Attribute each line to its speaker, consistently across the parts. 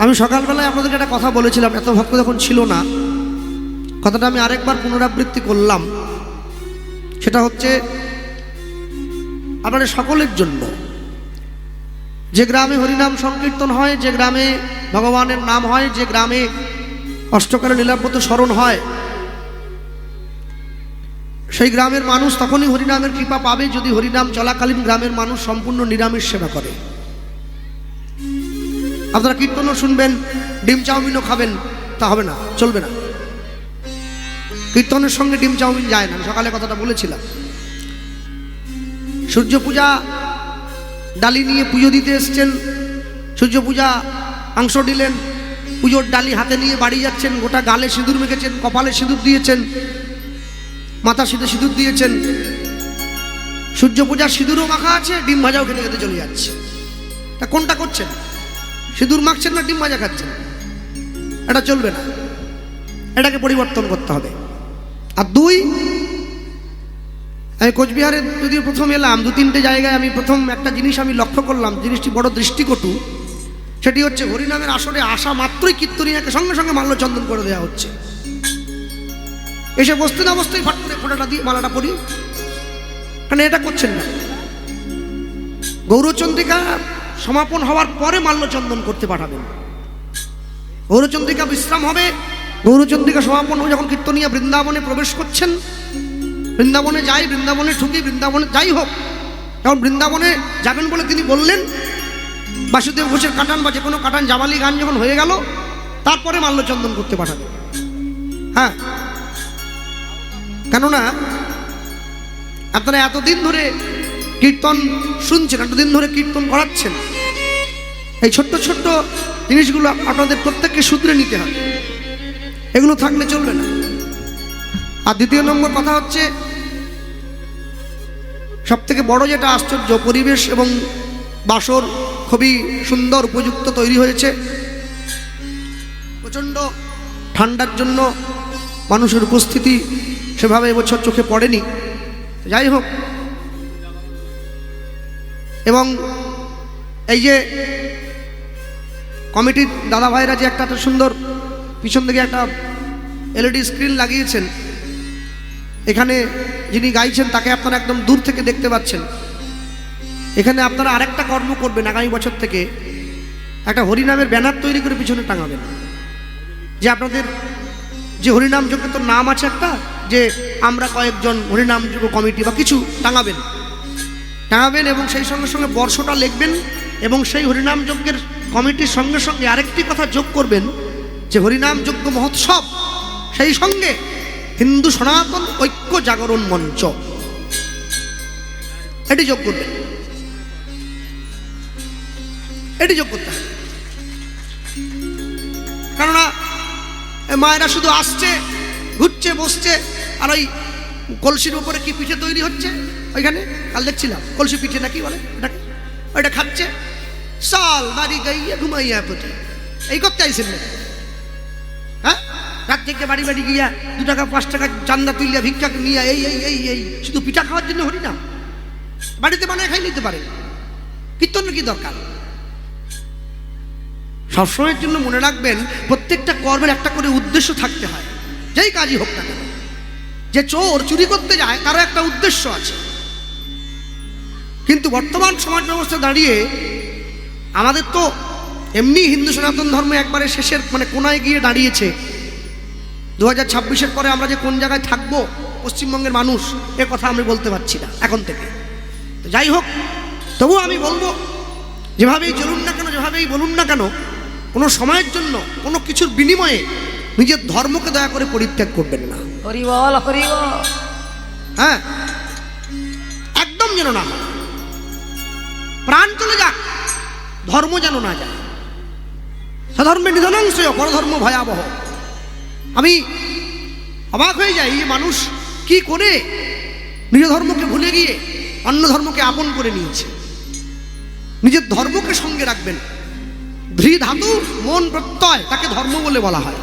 Speaker 1: আমি সকালবেলায় আপনাদেরকে একটা কথা বলেছিলাম, এত ভক্ত যখন ছিল না, কথাটা আমি আরেকবার পুনরাবৃত্তি করলাম। সেটা হচ্ছে আপনাদের সকলের জন্য, যে গ্রামে হরিনাম সংকীর্তন হয়, যে গ্রামে ভগবানের নাম হয়, যে গ্রামে অষ্টকালে লীলাব্রত স্মরণ হয়, সেই গ্রামের মানুষ তখনই হরিনামের কৃপা পাবে যদি হরিনাম চলাকালীন গ্রামের মানুষ সম্পূর্ণ নিরামিষ সেবা করে। আপনারা কীর্তনও শুনবেন, ডিম চাউমিনও খাবেন, তা হবে না, চলবে না। কীর্তনের সঙ্গে ডিম চাউমিন যায় না, আমি সকালে কথাটা বলেছিলাম। সূর্য পূজা ডালি নিয়ে পুজো দিতে এসছেন, সূর্য পূজা মাংস দিলেন, পুজোর ডালি হাতে নিয়ে বাড়ি যাচ্ছেন, গোটা গালে সিঁদুর মেখেছেন, কপালে সিঁদুর দিয়েছেন, মাথা সিঁধে সিঁদুর দিয়েছেন, সূর্য পূজার সিঁদুরও মাখা আছে, ডিম ভাজাও খেতে খেতে চলে যাচ্ছে। তা কোনটা করছেন? সিঁদুর মাখছেন না ডিম ভাজা খাচ্ছেন? এটা চলবে না, এটাকে পরিবর্তন করতে হবে। আর দুই, আমি কোচবিহারে যদিও প্রথম এলাম, 2-3টে জায়গায় আমি প্রথম একটা জিনিস আমি লক্ষ্য করলাম, জিনিসটি বড় দৃষ্টিকটু। সেটি হচ্ছে হরিনামের আসরে আসা মাত্রই কীর্তনিয়াকে সঙ্গে সঙ্গে মাল্যচন্দন করে দেওয়া হচ্ছে। এসে বসতে না বসতেই ফাট করে ফোঁটাটা দিয়ে মালাটা পরি, কারণ এটা করছেন না। গৌরচন্দ্রিকা সমাপন হওয়ার পরে মাল্যচন্দন করতে পাঠাবেন। গৌরচন্দ্রিকা বিশ্রাম হবে, গৌরচন্দ্রিকা সমাপন হয়ে যখন কীর্তনিয়া বৃন্দাবনে প্রবেশ করছেন, বৃন্দাবনে যাই, বৃন্দাবনে ঢুকি, বৃন্দাবনে যাই হোক, যখন বৃন্দাবনে যাবেন বলে তিনি বললেন, বাসুদেব ঘোষের কাটান বা যে কোনো কাটান জাবালি গান যখন হয়ে গেল, তারপরে মাল্যচন্দন করতে পাঠাবেন। হ্যাঁ, কেননা আপনারা এতদিন ধরে কীর্তন শুনছেন, এতদিন ধরে কীর্তন করাচ্ছেন, এই ছোট্ট ছোট্ট জিনিসগুলো আপনাদের প্রত্যেককে শুধরে নিতে হবে, এগুলো থাকলে চলবে না। আর দ্বিতীয় নম্বর কথা হচ্ছে, সব থেকে বড় যেটা আশ্চর্য, পরিবেশ এবং বাসর খুবই সুন্দর উপযুক্ত তৈরি হয়েছে। প্রচণ্ড ঠান্ডার জন্য মানুষের উপস্থিতি সেভাবে এবছর চোখে পড়েনি, যাই হোক। এবং এই যে কমিটির দাদা ভাইরা যে একটা সুন্দর পিছন দিকে একটা এলইডি স্ক্রিন লাগিয়েছেন, এখানে যিনি গাইছেন তাকে আপনারা একদম দূর থেকে দেখতে পাচ্ছেন। এখানে আপনারা আরেকটা কর্ম করবেন, আগামী বছর থেকে একটা হরিনামের ব্যানার তৈরি করে পিছনে টাঙাবেন, যে আপনাদের যে হরিনাম যজ্ঞের তো নাম আছে একটা, যে আমরা কয়েকজন হরিনাম যজ্ঞ কমিটি বা কিছু টাঙাবেন এবং সেই সঙ্গে সঙ্গে বর্ষটা লিখবেন, এবং সেই হরিনাম যজ্ঞের কমিটির সঙ্গে সঙ্গে আরেকটি কথা যোগ করবেন, যে হরিনাম যজ্ঞ মহোৎসব, সেই সঙ্গে হিন্দু সনাতন ঐক্য জাগরণ মঞ্চ, এটি যোগ করবেন, এটি যোগ করতে হবে। কেননা মায়েরা শুধু আসছে, ঘুরছে, বসছে, আর ওই কলসির উপরে কি পিঠে তৈরি হচ্ছে ওইখানে, কাল দেখছিলাম কলসি পিঠে নাকি বলে ওটাকে, ওইটা খাচ্ছে, সাল বাড়ি গাইয়া ঘুমাইয়া পড়ে, এই করতে আইসেন না? হ্যাঁ, রাত থেকে বাড়ি বাড়ি গিয়া 2 টাকা 5 টাকা চান্দা তুলিয়া ভিক্ষা নিয়ে এই এই এই এই শুধু পিঠা খাওয়ার জন্য হরিনাম বাড়িতে বানায় খাই নিতে পারে, কীর্তনের কি দরকার? সবসময়ের জন্য মনে রাখবেন, প্রত্যেকটা কর্মের একটা করে উদ্দেশ্য থাকতে হয়, যেই কাজই হোক না কেন। যে চোর চুরি করতে যায় তারও একটা উদ্দেশ্য আছে। কিন্তু বর্তমান সমাজ ব্যবস্থা দাঁড়িয়ে আমাদের তো এমনি হিন্দু সনাতন ধর্ম একবারে শেষের কোনায় গিয়ে দাঁড়িয়েছে। 2026-এর পরে আমরা যে কোন জায়গায় থাকবো পশ্চিমবঙ্গের মানুষ, এ কথা আমি বলতে পারছি না এখন থেকে। তো যাই হোক, তবু আমি বলবো, যেভাবেই চলুন না কেন, যেভাবেই বলুন না কেন, কোনো সময়ের জন্য কোনো কিছুর বিনিময়ে নিজের ধর্মকে দয়া করে পরিত্যাগ করবেন না।
Speaker 2: হরি বল, হরি বল।
Speaker 1: হ্যাঁ, একদম যেন না হয়। প্রাণ চলে যাক, ধর্ম যেন না যায়। স্বধর্মে নিধনাংশয় পরধর্ম ভয়াবহ। আমি অবাক হয়ে যাই, এই মানুষ কি করে নিজ ধর্মকে ভুলে গিয়ে অন্য ধর্মকে আপন করে নিয়েছে। নিজের ধর্মকে সঙ্গে রাখবেন। ধৃ ধাতু মন প্রত্যয়, তাকে ধর্ম বলে বলা হয়।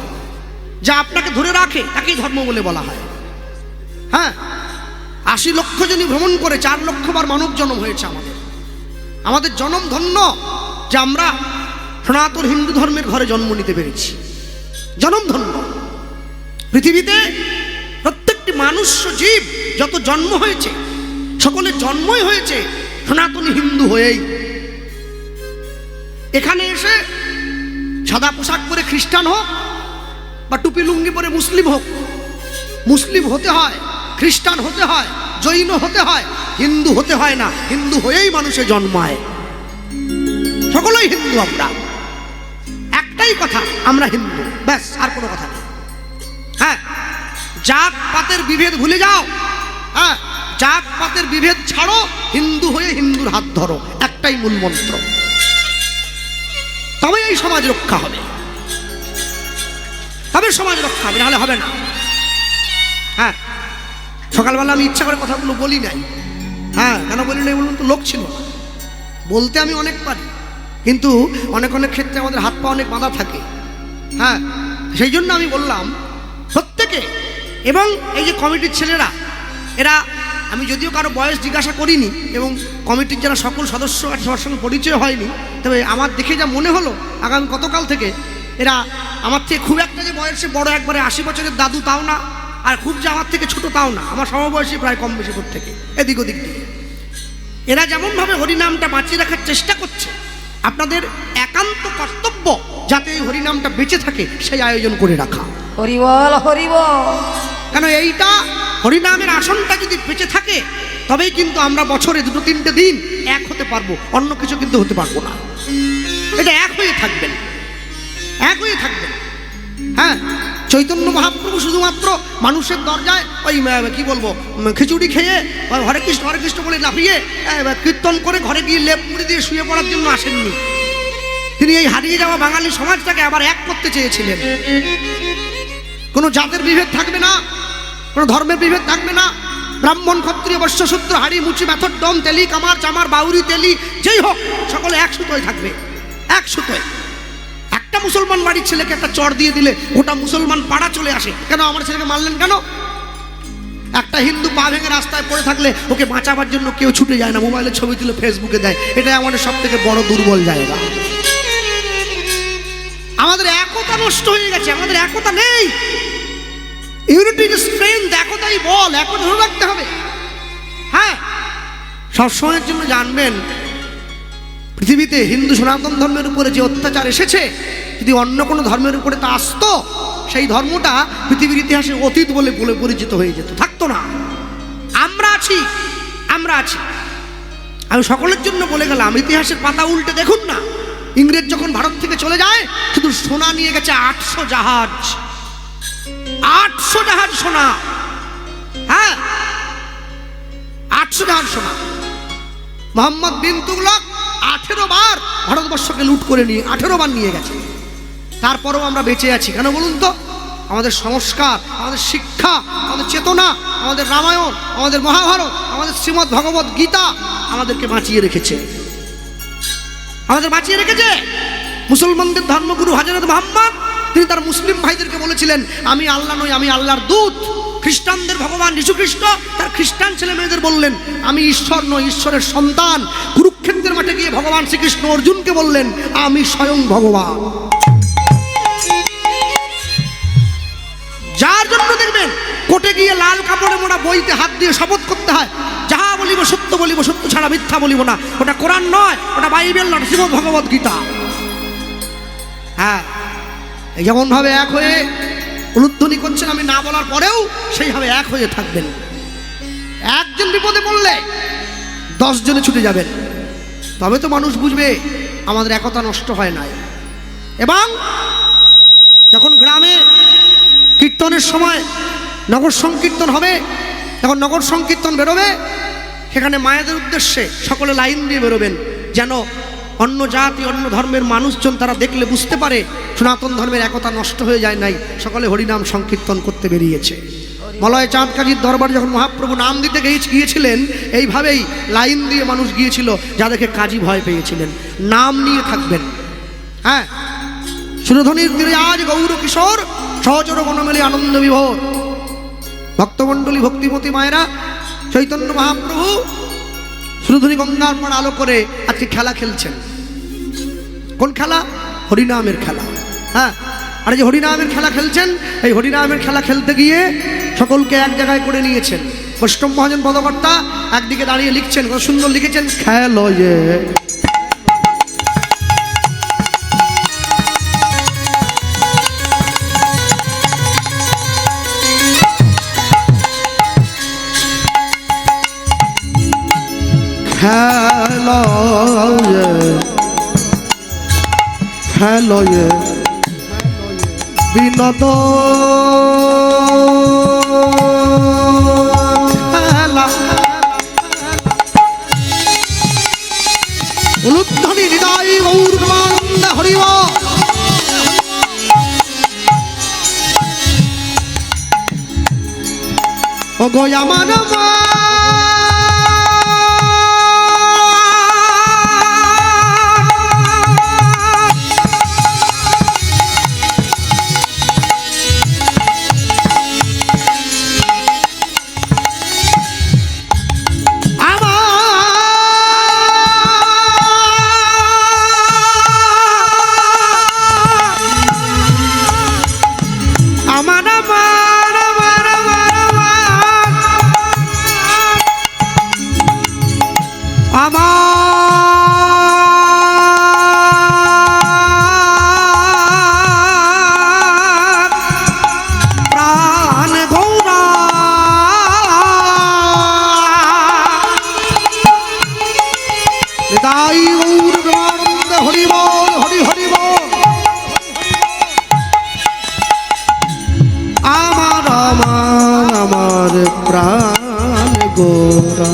Speaker 1: যা আপনাকে ধরে রাখে তাকেই ধর্ম বলে বলা হয়। হ্যাঁ, 80 লক্ষ জনই ভ্রমণ করে 4 লক্ষ বার মানব জন্ম হয়েছে আমাদের। আমাদের জনম ধন্য যে আমরা সনাতন হিন্দু ধর্মের ঘরে জন্ম নিতে পেরেছি। জনমধন্য। পৃথিবীতে প্রত্যেকটি মানুষ জীব যত জন্ম হয়েছে, সকলের জন্মই হয়েছে সনাতনী হিন্দু হয়েই। এখানে এসে সাদা পোশাক পরে খ্রিস্টান হোক বা টুপি লুঙ্গি পরে মুসলিম হোক, মুসলিম হতে হয়, খ্রিস্টান হতে হয়, জৈন হতে হয়, হিন্দু হতে হয় না। হিন্দু হয়েই মানুষে জন্মায়। সকলেই হিন্দু আমরা। একটাই কথা, আমরা হিন্দু, ব্যাস, আর কোনো কথা নেই। হ্যাঁ, জাত পাতের বিভেদ ভুলে যাও। হ্যাঁ, জাত পাতের বিভেদ ছাড়ো, হিন্দু হয়ে হিন্দুর হাত ধরো, একটাই মূল মন্ত্র। তবে এই সমাজ রক্ষা হবে, তবে সমাজ রক্ষা হবে, নাহলে হবে না। হ্যাঁ, সকালবেলা আমি ইচ্ছা করে কথাগুলো বলি নাই। হ্যাঁ, কেন বলি নাই বলুন তো? লোক ছিল না। বলতে আমি অনেক পারি, কিন্তু অনেক অনেক ক্ষেত্রে আমাদের হাত পা অনেক বাঁধা থাকে। হ্যাঁ, সেই জন্য আমি বললাম প্রত্যেকে। এবং এই যে কমিটির ছেলেরা, এরা, আমি যদিও কারো বয়স জিজ্ঞাসা করিনি এবং কমিটির যারা সকল সদস্য আছে সবার সঙ্গে পরিচয় হয়নি, তবে আমার দেখে যা মনে হলো আগামী গতকাল থেকে এরা আমার থেকে খুব একটা যে বয়সে বড়, একবারে 80 বছরের দাদু তাও না, আর খুব যে আমার থেকে ছোট তাও না, আমার সমবয়সী প্রায় কম বেশি প্রত্যেকে, এদিক ওদিক দিয়ে। এরা যেমনভাবে হরিনামটা বাঁচিয়ে রাখার চেষ্টা করছে, আপনাদের একান্ত কর্তব্য যাতে এই হরিনামটা বেঁচে থাকে সেই আয়োজন করে রাখা।
Speaker 2: হরি বল, হরি বল।
Speaker 1: কেন এইটা হরিনামের আসনটা যদি বেঁচে থাকে তবেই কিন্তু আমরা বছরে 2-3টে দিন এক হতে পারবো, অন্য কিছু কিন্তু হতে পারবো না। এটা এক হয়ে থাকবেন, এক হয়ে থাকবেন। হ্যাঁ, চৈতন্য মহাপ্রভু শুধুমাত্র মানুষের দরজায় ওই কি বলবো খিচুড়ি খেয়ে হরে কৃষ্ণ বলে লাফিয়ে কীর্তন করে ঘরে গিয়ে লেপ মুড়ি দিয়ে শুয়ে পড়ার জন্য আসেননি। তিনি এই হারিয়ে যাওয়া বাঙালি সমাজটাকে আবার এক করতে চেয়েছিলেন। কোনো জাতের বিভেদ থাকবে না, কোনো ধর্মের বিভেদ থাকবে না। ব্রাহ্মণ, ক্ষত্রিয়, বৈশ্য, শূদ্র, হাড়ি, মুচি, মেথর, ডম, তেলি, কামার, চামার, বাউরি, তেলি, যেই হোক, সকলে এক সুতোয় থাকবে, এক সুতোয়। একটা মুসলমান বাড়ির ছেলেকে একটা চড় দিয়ে দিলে গোটা মুসলমান পাড়া চলে আসে, কেন আমার ছেলেকে মারলেন কেন? একটা হিন্দু পা ভেঙে রাস্তায় পড়ে থাকলে ওকে বাঁচাবার জন্য কেউ ছুটে যায় না, মোবাইলে ছবি তুলে ফেসবুকে দেয়। এটাই আমাদের সব থেকে বড় দুর্বল জায়গা। আমাদের একতা নষ্ট হয়ে গেছে, আমাদের একতা নেই। ইউনিটি ইজ স্ট্রেংথ, একতাই বল, একতা ধরে রাখতে হবে। হ্যাঁ, সবসময়ের জন্য জানবেন পৃথিবীতে হিন্দু সনাতন ধর্মের উপরে যে অত্যাচার এসেছে, যদি অন্য কোনো ধর্মের উপরে তা আসতো, সেই ধর্মটা পৃথিবীর ইতিহাসে অতীত বলে পরিচিত হয়ে যেত, থাকতো না। আমরা আছি, আমরা আছি। আমি সকলের জন্য বলে গেলাম, ইতিহাসের পাতা উল্টে দেখুন না, ইংরেজ যখন ভারত থেকে চলে যায় শুধু সোনা নিয়ে গেছে 800 জাহাজ, 800 জাহাজ সোনা। হ্যাঁ, 800 জাহাজ সোনা। মোহাম্মদ বিন তুগলক 18 বার ভারতবর্ষকে লুট করে নিয়ে 18 বার নিয়ে গেছে। তারপরেও আমরা বেঁচে আছি কেন বলুন তো? আমাদের সংস্কার, আমাদের শিক্ষা, আমাদের চেতনা, আমাদের রামায়ণ, আমাদের মহাভারত, আমাদের শ্রীমদ্ ভগবত গীতা আমাদেরকে বাঁচিয়ে রেখেছে, আমাদের বাঁচিয়ে রেখেছে। মুসলমানদের ধর্মগুরু হযরত মুহাম্মদ, তিনি তার মুসলিম ভাইদেরকে বলেছিলেন, আমি আল্লাহ নই, আমি আল্লাহর দূত। খ্রিস্টানদের ভগবান যীশু খ্রিস্ট তার খ্রিস্টান ছেলে মেয়েদের বললেন, আমি ঈশ্বর নই, ঈশ্বরের সন্তান। কুরুক্ষেত্রের মাঠে গিয়ে ভগবান শ্রীকৃষ্ণ অর্জুনকে বললেন, আমি স্বয়ং ভগবান। যার জন্য দেখবেন কোর্টে গিয়ে লাল কাপড়ে মোড়া বইতে হাত দিয়ে শপথ করতে হয়, যাহা বলিব সত্য বলিব, সত্য ছাড়া মিথ্যা বলিব না। ওটা কোরআন নয়, ওটা বাইবেল নয়, শ্রীমদ্ ভগবত গীতা। হ্যাঁ, যেমন ভাবে এক হয়ে উলুধ্বনি করছেন, আমি না বলার পরেও সেইভাবে এক হয়ে থাকবেন। একজন বিপদে পড়লে 10 জনে ছুটে যাবেন, তবে তো মানুষ বুঝবে আমাদের একতা নষ্ট হয় নাই। এবং যখন গ্রামে কীর্তনের সময় নগর সংকীর্তন হবে, যখন নগর সংকীর্তন বেরোবে, সেখানে মায়েদের উদ্দেশ্যে সকলে লাইন দিয়ে বেরোবেন, যেন অন্য জাতি, অন্য ধর্মের মানুষজন তারা দেখলে বুঝতে পারে সনাতন ধর্মের একতা নষ্ট হয়ে যায় নাই। সকলে হরিনাম সংকীর্তন করতে বেরিয়েছে। মলয় চাঁদ কাজীর দরবারে যখন মহাপ্রভু নাম দিতে গিয়েছিলেন, এইভাবেই লাইন দিয়ে মানুষ গিয়েছিল, যা দেখে কাজী ভয় পেয়েছিলেন। নাম নিয়ে থাকবেন। হ্যাঁ, সুরধ্বনির তীরে আজ গৌর কিশোর, সহচর গণমেলে আনন্দ বিভোর। ভক্তমণ্ডলী, ভক্তিমতী মায়েরা, চৈতন্য মহাপ্রভু সুরধ্বনি গঙ্গার পর আলো করে আজকে খেলা খেলছেন। কোন খেলা? হরিনামের খেলা। হ্যাঁ, আর এই যে হরিনামের খেলা খেলছেন, এই হরিনামের খেলা খেলতে গিয়ে সকলকে এক জায়গায় করে নিয়েছেন। বৈষ্ণব মহাজন পদকর্তা একদিকে দাঁড়িয়ে লিখছেন, কত সুন্দর লিখেছেন, খেলয়ে খেলয়ে খেলয়ে বিনোদ খেলা উলুধ্বনি হৃদয় গৌর প্রেমানন্দ হরিব। ও গো আমার মা প্রাণ গোরা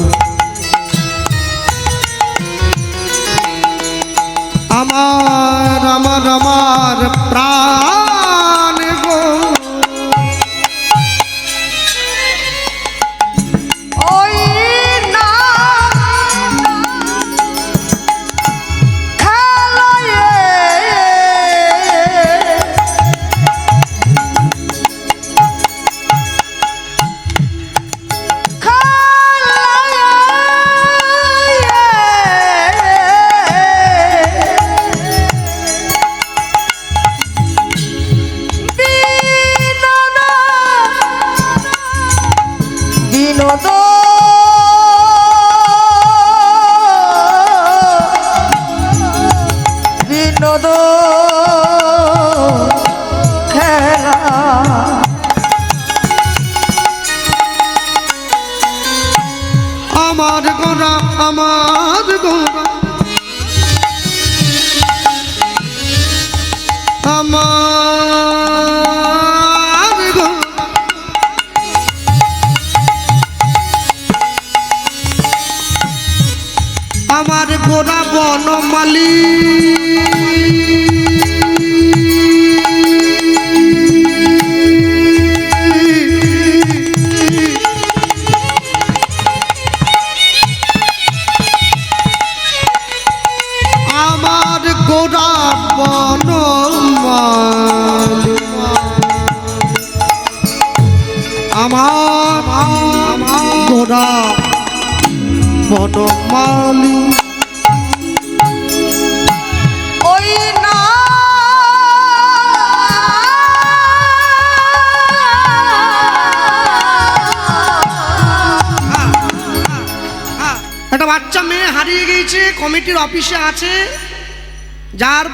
Speaker 1: আমার আমার আমার প্রাণ গো
Speaker 2: ওই না খেলয়ে বিনোদ বিনোদ খেলা
Speaker 1: আমার গোরা আমার গোরা আমার গোরা আমার গোরা বনমালী আমার গোরা বনমালী আমার গোরা বনমালী
Speaker 2: ওই না
Speaker 1: একটা বাচ্চা মেয়ে হারিয়ে গিয়েছে, কমিটির অফিসে আছে। যার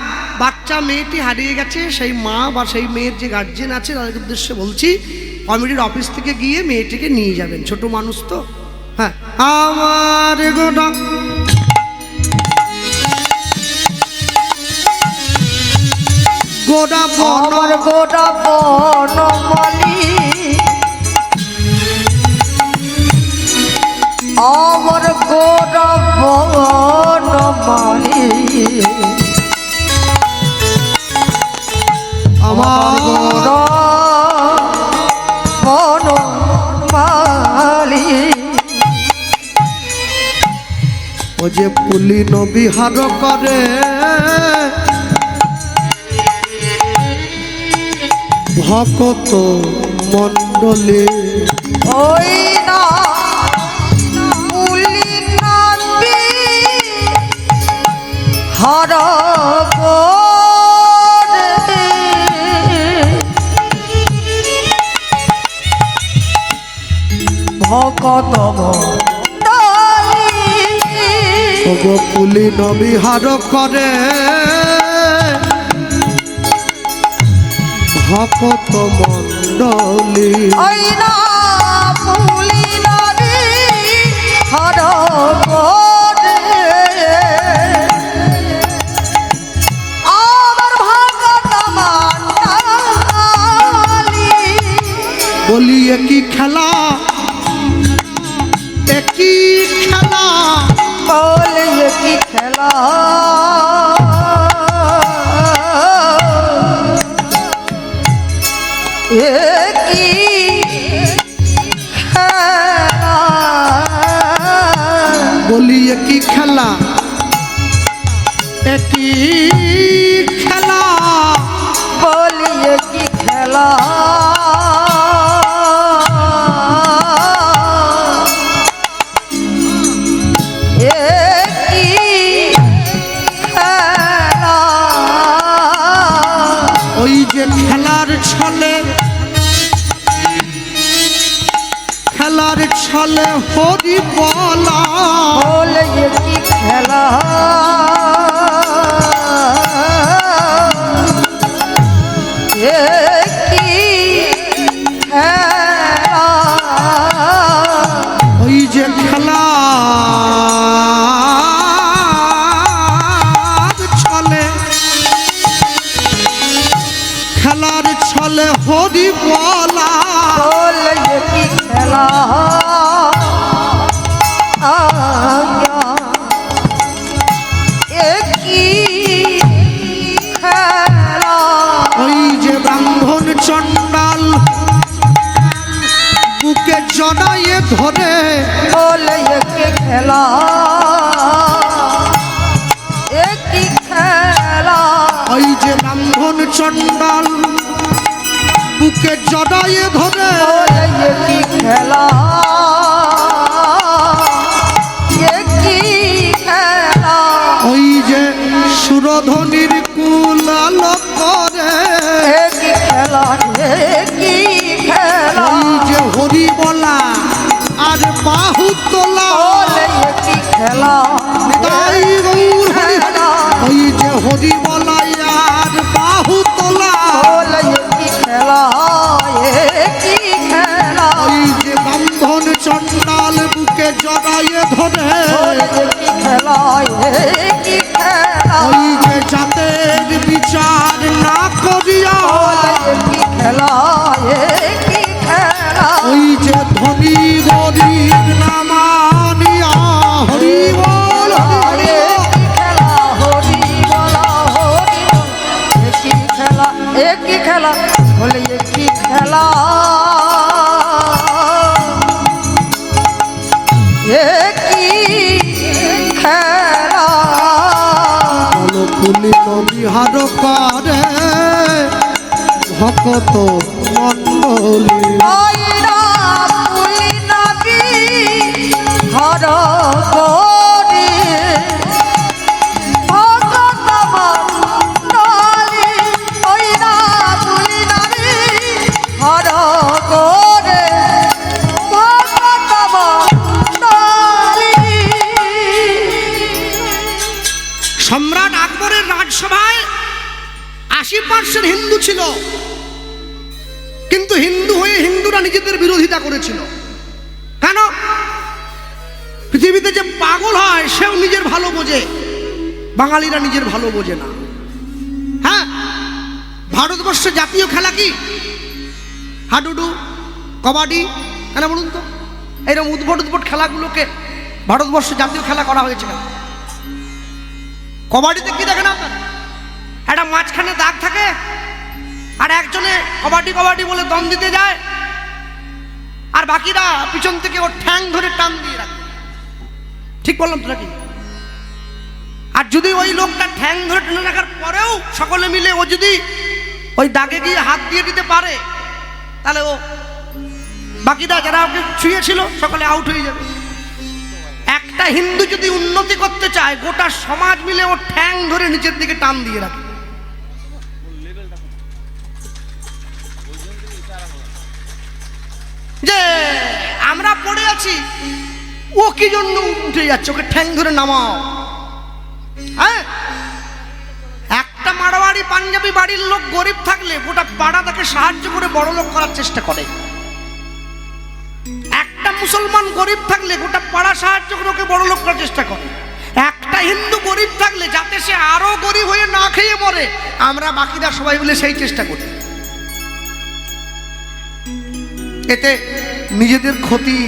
Speaker 1: বাচ্চা মেয়েটি হারিয়ে গেছে সেই মা বা সেই মেয়ের যে গার্জেন আছে তাদের উদ্দেশ্যে বলছি, কমিটির অফিস থেকে গিয়ে মেয়েটিকে নিয়ে যাবেন, ছোট মানুষ তো। হ্যাঁ, আমার গোটা গোটা
Speaker 2: আমার গোটা বনমালী আমার গোটা বনমালী
Speaker 1: আমার
Speaker 2: গোটা বনমালী
Speaker 1: ও যে পুলিন বিহার করে ভকত মণ্ডলে
Speaker 2: ওই না পুলিনাবি হর গো ভকত মণ্ডলী
Speaker 1: ওগো পুলিন বিহার করে ভকত মণ্ডলী
Speaker 2: ওই না পুলিন বিহার করে আমার ভকত মণ্ডলী
Speaker 1: বলি একই খেলা একই খেলা
Speaker 2: বলে কি খেলা কি খেলা
Speaker 1: বলি একই খেলা একই খেলা
Speaker 2: বলিয়ে কি খেলা
Speaker 1: ওই যে খেলার ছলে হরি বলা
Speaker 2: বলে কি খেলা কি খেলা
Speaker 1: ওই যে খেলার ছলে হরি বলা
Speaker 2: বলে কি খেলা কি খেলা
Speaker 1: ওই যে ব্রাহ্মণ চণ্ডাল বুকে জড়াইয়ে ধরে
Speaker 2: বলে কি খেলা কি খেলা
Speaker 1: ওই যে ব্রাহ্মণ চণ্ডাল বুকে জড়াইয়ে ধরে
Speaker 2: বলে কি খেলা কি খেলা
Speaker 1: ওই যে সুরধ্বনির কুলাল করে
Speaker 2: কি খেলা কি খেলা
Speaker 1: ওই যে হরি বলা আর বাহু তোলা
Speaker 2: বলে কি খেলা
Speaker 1: তাই গৌর হরি হরি। ওই যে হরি বলা আর বাহু তোলা
Speaker 2: বলে কি খেলা কি খেলা
Speaker 1: ওই যে ব্রাহ্মণ চণ্ডাল বুকে জড়াইয়ে ধরে
Speaker 2: বলে কি খেলা কি খেলা
Speaker 1: ওই যে জাতের বিচার না করিয়া
Speaker 2: বলে কি খেলা কি খেলা
Speaker 1: ওই যে ধনী গরিব নামানিয়া হরি বল হরি বল।
Speaker 2: কি খেলা হরি বলা হরি বল কি খেলা কি খেলা বলে কি খেলা কি খেলা
Speaker 1: বলো পুলিন বিহার করে ভকত মণ্ডলী
Speaker 2: আইরা পুলিনা বিহার করে ভকত মণ্ডলী আইরা পুলিনা বিহার করে ভকত মণ্ডলী
Speaker 1: সম্রাট আকবরের রাজসভায় 80% হিন্দু ছিল, কিন্তু হিন্দু হয়ে হিন্দুরা নিজেদের বিরোধিতা করেছিল। কেন? পৃথিবীতে যে পাগল হয় সেও নিজের ভালো বোঝে, বাঙালিরা নিজের ভালো বোঝে না। হ্যাঁ, ভারতবর্ষের জাতীয় খেলা কি? হাডুডু, কবাডি। কেন বলুন তো? এইরকম উদ্ভট খেলাগুলোকে ভারতবর্ষের জাতীয় খেলা করা হয়েছে কেন? কবাডিতে কি দেখেন আপনার? একটা মাঝখানে দাগ থাকে, আর একজনে কবাডি কবাডি বলে দম দিতে যায়, আর বাকিরা পিছন থেকে ওর ঠ্যাং ধরে টান দিয়ে রাখে। ঠিক বললাম তো নাকি? আর যদি ওই লোকটা ঠ্যাং ধরে টেনে রাখার পরেও সকলে মিলে ও যদি ওই দাগে গিয়ে হাত দিয়ে দিতে পারে, তাহলে ও বাকিরা যারা ওকে ছুঁয়েছিল সকলে আউট হয়ে যাবে। একটা হিন্দু যদি উন্নতি করতে চায়, গোটা সমাজ মিলে ও ঠ্যাং ধরে নিচের দিকে টান দিয়ে রাখে। যে আমরা পড়ে আছি, ও কি জন্য উঠে যাচ্ছে, ওকে ঠ্যাং ধরে নামাও। হ্যাঁ, একটা মারোয়াড়ি পাঞ্জাবি বাড়ির লোক গরিব থাকলে গোটা পাড়া তাকে সাহায্য করে বড় লোক করার চেষ্টা করে। একটা মুসলমান গরিব থাকলে গোটা পাড়া সাহায্য করে ওকে বড় লোক করার চেষ্টা করে। একটা হিন্দু গরিব থাকলে যাতে সে আরো গরিব হয়ে না খেয়ে মরে, আমরা বাকিরা সবাই মিলে সেই চেষ্টা করি। এতে নিজেদের ক্ষতি,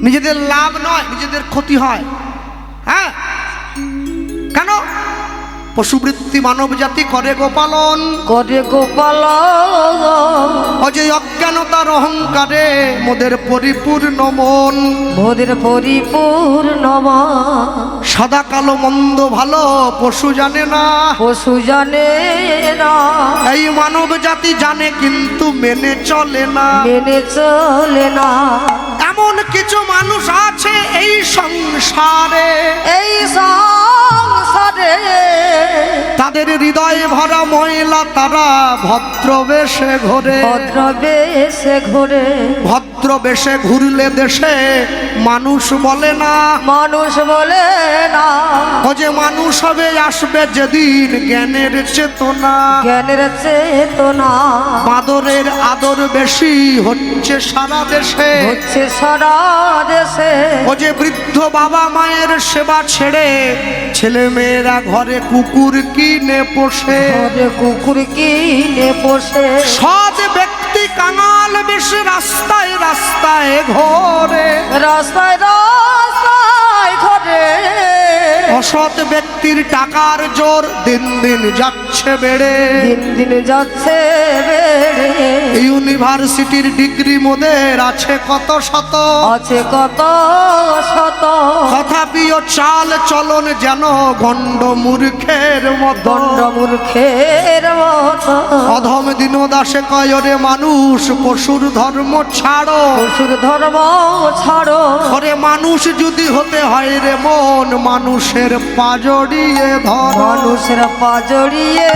Speaker 1: নিজেদের লাভ নয়, নিজেদের ক্ষতি হয়। হ্যাঁ, কেন? পশুবৃত্তি মানব জাতি করে গোপালন,
Speaker 2: করে গোপাল
Speaker 1: অজয় অজ্ঞানতার অহংকারে মোদের পরিপূর্ণ মন,
Speaker 2: মোদের পরিপূর্ণ মন।
Speaker 1: সাদা কালো মন্দ ভালো পশু জানে না,
Speaker 2: পশু জানে না,
Speaker 1: এই মানব জাতি জানে কিন্তু মেনে চলে না।
Speaker 2: মেনে চলে না।
Speaker 1: এমন কিছু মানুষ আছে এই সংসারে,
Speaker 2: এই সংসারে
Speaker 1: তাদের হৃদয়ে ভরা ময়লা, তারা ভদ্রবেশে ঘোরে।
Speaker 2: ভদ্রবেশে ঘোরে,
Speaker 1: ভদ্রবেশে ঘুরলে দেশে মানুষ বলে না,
Speaker 2: মানুষ বলে না।
Speaker 1: ও যে মানুষ হবে আসবে যেদিন জ্ঞানের চেতনা,
Speaker 2: জ্ঞানের চেতনা।
Speaker 1: বাদরের আদর বেশি হচ্ছে সারা দেশে,
Speaker 2: হচ্ছে সারা দেশে।
Speaker 1: ও যে বৃদ্ধ বাবা মায়ের সেবা ছেড়ে ছেলে মেয়েরা ঘরে কুকুর কিনে পোষে।
Speaker 2: ঘরে কুকুর কিনে পোষে।
Speaker 1: সৎ ব্যক্তি কাঙাল বেশি রাস্তায় রাস্তায় ঘোরে,
Speaker 2: রাস্তায় রাস্তায় ঘরে।
Speaker 1: অসৎ ব্যক্তির টাকার জোর দিন দিন যাচ্ছে বেড়ে,
Speaker 2: দিন দিন যাচ্ছে বেড়ে।
Speaker 1: ইউনিভার্সিটির ডিগ্রি মোদের আছে কত শত,
Speaker 2: আছে কত শত।
Speaker 1: তথাপিও চাল চলন যেন গণ্ড মূর্খের মতো,
Speaker 2: দণ্ড মূর্খের মতো।
Speaker 1: অধম দীনদাসে কয় রে মানুষ পশুর ধর্ম ছাড়ো,
Speaker 2: পশুর ধর্ম ছাড়ো।
Speaker 1: ওরে মানুষ যদি হতে হয় রে মন, মানুষের পা জড়িয়ে ধর।
Speaker 2: মানুষের পা জড়িয়ে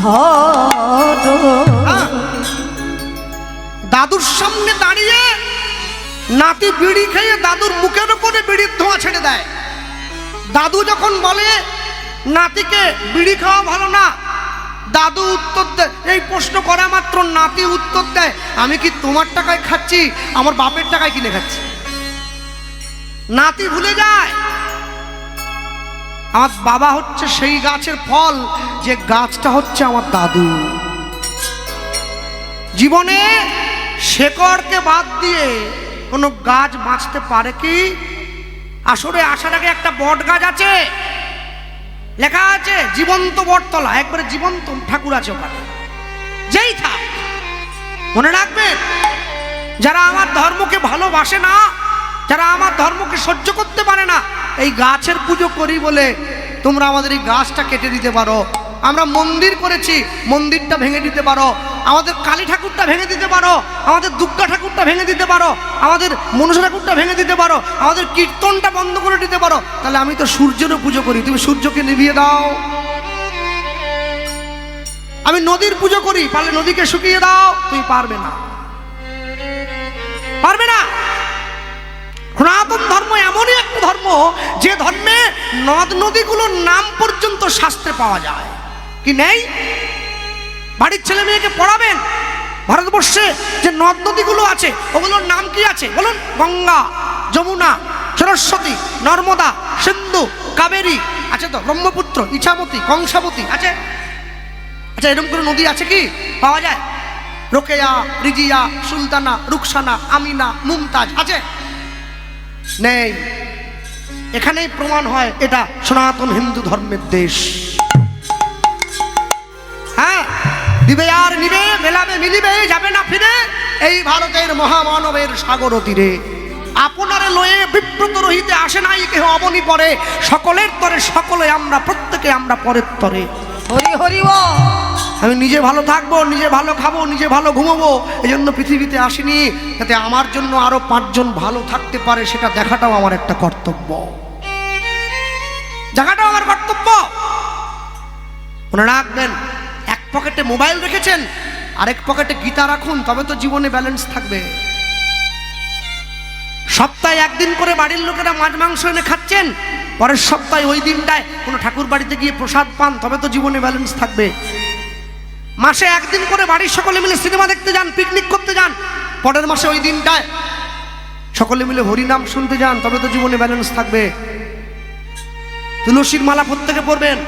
Speaker 2: ধরো।
Speaker 1: দাদুর সামনে দাঁড়িয়ে নাতি বিড়ি খেয়ে দাদুর মুখের উপরে বিড়ির ধোঁয়া ছেড়ে দেয়। দাদু যখন বলে নাতিকে বিড়ি খাওয়া ভালো না, দাদু উত্তর দেয়, এই প্রশ্ন করা মাত্র নাতি উত্তর দেয়, আমি কি তোমার টাকায় খাচ্ছি, আমার বাপের টাকায় কিনে খাচ্ছি। নাতি ভুলে যায় আমার বাবা হচ্ছে সেই গাছের ফল, যে গাছটা হচ্ছে আমার দাদু। জীবনে শেকড়কে বাদ দিয়ে কোনো গাছ বাঁচতে পারে কি? আসলে আসার আগে একটা বট গাছ আছে, লেখা আছে জীবন্ত বটতলা, একবারে জীবন্ত ঠাকুর আছে ওখানে। যেই থাক মনে রাখবেন, যারা আমার ধর্মকে ভালোবাসে না, যারা আমার ধর্মকে সহ্য করতে পারে না, এই গাছের পুজো করি বলে তোমরা আমাদের এই গাছটা কেটে দিতে পারো। আমরা মন্দির করেছি, মন্দিরটা ভেঙে দিতে পারো। আমাদের কালী ঠাকুরটা ভেঙে দিতে পারো, আমাদের দুর্গা ঠাকুরটা ভেঙে দিতে পারো, আমাদের মনসা ঠাকুরটা ভেঙে দিতে পারো, আমাদের কীর্তনটা বন্ধ করে দিতে পারো। তাহলে আমি তো সূর্যেরও পুজো করি, তুমি সূর্যকে নিভিয়ে দাও। আমি নদীর পুজো করি, পারলে নদীকে শুকিয়ে দাও। তুমি পারবে না, পারবে না। সনাতন ধর্ম এমনই একটা ধর্ম, যে ধর্মে নদ নদীগুলোর নাম পর্যন্ত শাস্ত্রে পাওয়া যায়। কি নেই? বাড়ির ছেলে মেয়েকে পড়াবেন, ভারতবর্ষে যে নদ নদীগুলো আছে ওগুলোর নাম কি আছে বলুন? গঙ্গা, যমুনা, সরস্বতী, নর্মদা, সিন্ধু, কাবেরী আছে তো, ব্রহ্মপুত্র, ইছামতি, কংসাবতী আছে। আচ্ছা, এরকম করে নদী আছে কি পাওয়া যায়? রোকেয়া, রিজিয়া, সুলতানা, রুকসানা, আমিনা, মুমতাজ আছে? নেই। এখানেই প্রমাণ হয় এটা সনাতন হিন্দু ধর্মের দেশ। হ্যাঁ, দিবে আর নিবে, মেলাবে মিলিবে, যাবে না ফিরে এই ভারতের মহামানবের সাগর তীরে। আপনারে লয়ে বিব্রত রহিতে আসে নাই কেহ অবনি পরে, সকলের তরে সকলে আমরা, প্রত্যেকে আমরা পরের তরে।
Speaker 2: হরি হরি বল।
Speaker 1: আমি নিজে ভালো থাকবো, নিজে ভালো খাবো, নিজে ভালো ঘুমাবো, এই জন্য পৃথিবীতে আসিনি, যাতে আমার জন্য আরো 5 জন ভালো থাকতে পারে, সেটা দেখাটাও আমার একটা কর্তব্য, জায়গাটাও আমার কর্তব্য। মনে রাখবেন, এক পকেটে মোবাইল রেখেছেন, আরেক পকেটে গীতা রাখুন, তবে তো জীবনে ব্যালেন্স থাকবে। সপ্তাহে একদিন করে বাড়ির লোকেরা মাছ মাংস এনে খাচ্ছেন, পরের সপ্তাহে ওই দিনটায় কোনো ঠাকুর বাড়িতে গিয়ে প্রসাদ পান, তবে তো জীবনে ব্যালেন্স থাকবে। মাসে একদিন করে বাড়ির সকলে মিলে সিনেমা দেখতে যান, পিকনিক করতে যান, পরের মাসে ওই দিনটায় সকলে মিলে হরিনাম শুনতে যান, তবে তো জীবনে ব্যালেন্স থাকবে। তুলসীর মালা প্রত্যেকে পরবেন।